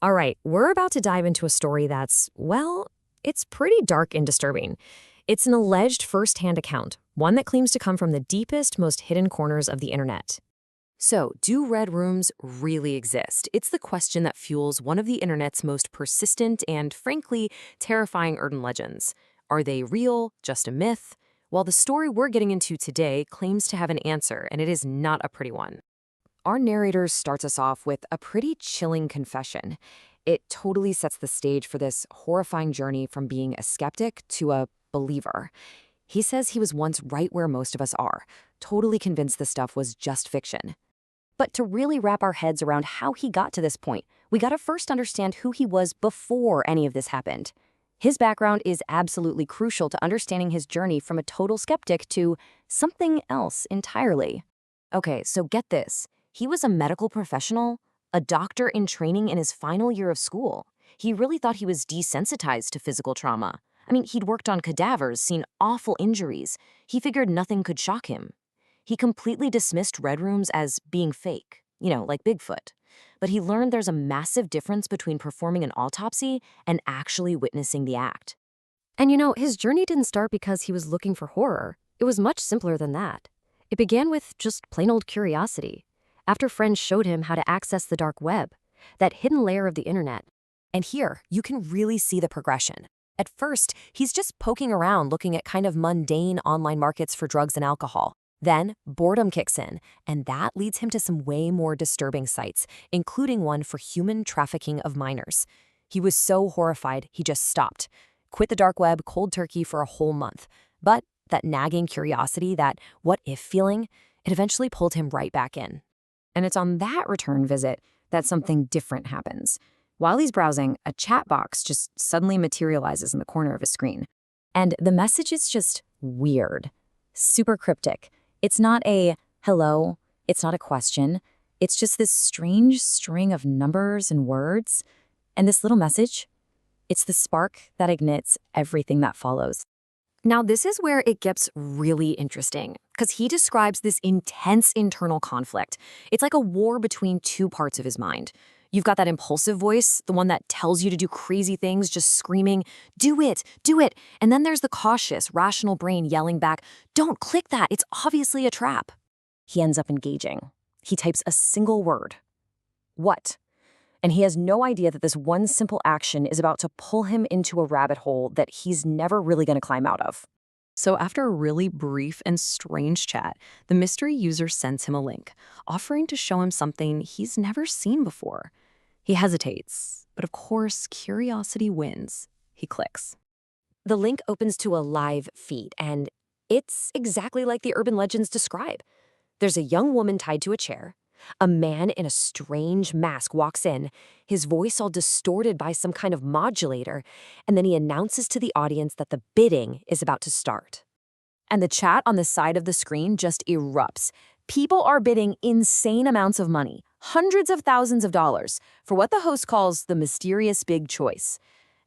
All right, we're about to dive into a story that's, well, it's pretty dark and disturbing. It's an alleged first-hand account, one that claims to come from the deepest, most hidden corners of the internet. So, do red rooms really exist? It's the question that fuels one of the internet's most persistent and, frankly, terrifying urban legends. Are they real, just a myth? Well, the story we're getting into today claims to have an answer, and it is not a pretty one. Our narrator starts us off with a pretty chilling confession. It totally sets the stage for this horrifying journey from being a skeptic to a believer. He says he was once right where most of us are, totally convinced the stuff was just fiction. But to really wrap our heads around how he got to this point, we gotta first understand who he was before any of this happened. His background is absolutely crucial to understanding his journey from a total skeptic to something else entirely. Okay, so get this. He was a medical professional, a doctor in training in his final year of school. He really thought he was desensitized to physical trauma. I mean, he'd worked on cadavers, seen awful injuries. He figured nothing could shock him. He completely dismissed red rooms as being fake, like Bigfoot. But he learned there's a massive difference between performing an autopsy and actually witnessing the act. And his journey didn't start because he was looking for horror. It was much simpler than that. It began with just plain old curiosity. After friends showed him how to access the dark web, that hidden layer of the internet. And here, you can really see the progression. At first, he's just poking around looking at kind of mundane online markets for drugs and alcohol. Then, boredom kicks in, and that leads him to some way more disturbing sites, including one for human trafficking of minors. He was so horrified, he just stopped. Quit the dark web cold turkey for a whole month. But that nagging curiosity, that what-if feeling, it eventually pulled him right back in. And it's on that return visit that something different happens. While he's browsing, a chat box just suddenly materializes in the corner of his screen. And the message is just weird, super cryptic. It's not a hello, it's not a question. It's just this strange string of numbers and words. And this little message, it's the spark that ignites everything that follows. Now, this is where it gets really interesting, because he describes this intense internal conflict. It's like a war between two parts of his mind. You've got that impulsive voice, the one that tells you to do crazy things, just screaming, do it, do it. And then there's the cautious, rational brain yelling back, don't click that, it's obviously a trap. He ends up engaging. He types a single word. What? And he has no idea that this one simple action is about to pull him into a rabbit hole that he's never really going to climb out of. So after a really brief and strange chat, the mystery user sends him a link, offering to show him something he's never seen before. He hesitates, but of course, curiosity wins. He clicks. The link opens to a live feed, and it's exactly like the urban legends describe. There's a young woman tied to a chair. A man in a strange mask walks in, his voice all distorted by some kind of modulator, and then he announces to the audience that the bidding is about to start. And the chat on the side of the screen just erupts. People are bidding insane amounts of money, hundreds of thousands of dollars, for what the host calls the mysterious big choice.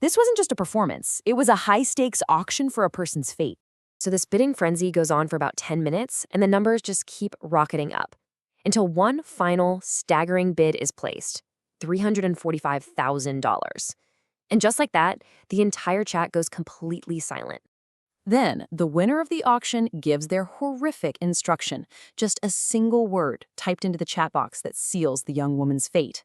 This wasn't just a performance, it was a high-stakes auction for a person's fate. So this bidding frenzy goes on for about 10 minutes, and the numbers just keep rocketing up. Until one final, staggering bid is placed, $345,000. And just like that, the entire chat goes completely silent. Then, the winner of the auction gives their horrific instruction, just a single word typed into the chat box that seals the young woman's fate.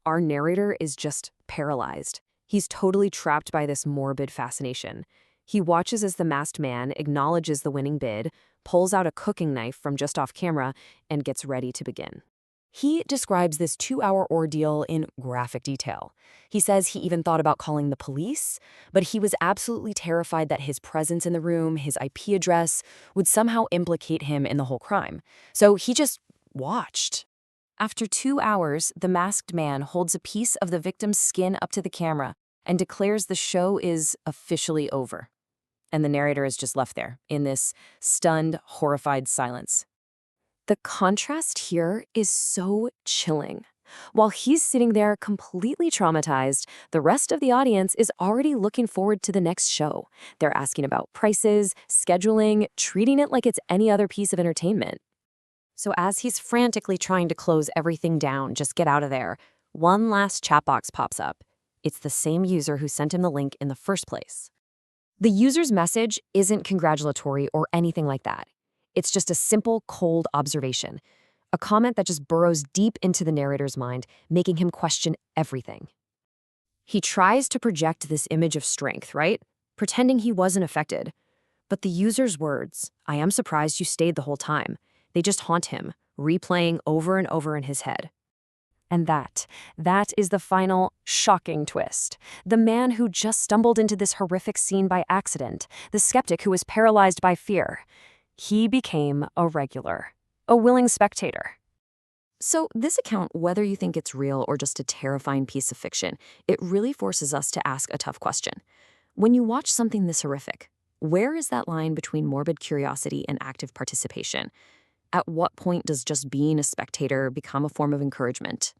Our narrator is just paralyzed. He's totally trapped by this morbid fascination. He watches as the masked man acknowledges the winning bid, pulls out a cooking knife from just off camera, and gets ready to begin. He describes this 2-hour ordeal in graphic detail. He says he even thought about calling the police, but he was absolutely terrified that his presence in the room, his IP address, would somehow implicate him in the whole crime. So he just watched. After 2 hours, the masked man holds a piece of the victim's skin up to the camera and declares the show is officially over. And the narrator is just left there, in this stunned, horrified silence. The contrast here is so chilling. While he's sitting there completely traumatized, the rest of the audience is already looking forward to the next show. They're asking about prices, scheduling, treating it like it's any other piece of entertainment. So as he's frantically trying to close everything down, just get out of there, one last chat box pops up. It's the same user who sent him the link in the first place. The user's message isn't congratulatory or anything like that. It's just a simple, cold observation, a comment that just burrows deep into the narrator's mind, making him question everything. He tries to project this image of strength, right? Pretending he wasn't affected. But the user's words, "I am surprised you stayed the whole time," they just haunt him, replaying over and over in his head. And that is the final, shocking twist. The man who just stumbled into this horrific scene by accident, the skeptic who was paralyzed by fear, he became a regular, a willing spectator. So this account, whether you think it's real or just a terrifying piece of fiction, it really forces us to ask a tough question. When you watch something this horrific, where is that line between morbid curiosity and active participation? At what point does just being a spectator become a form of encouragement?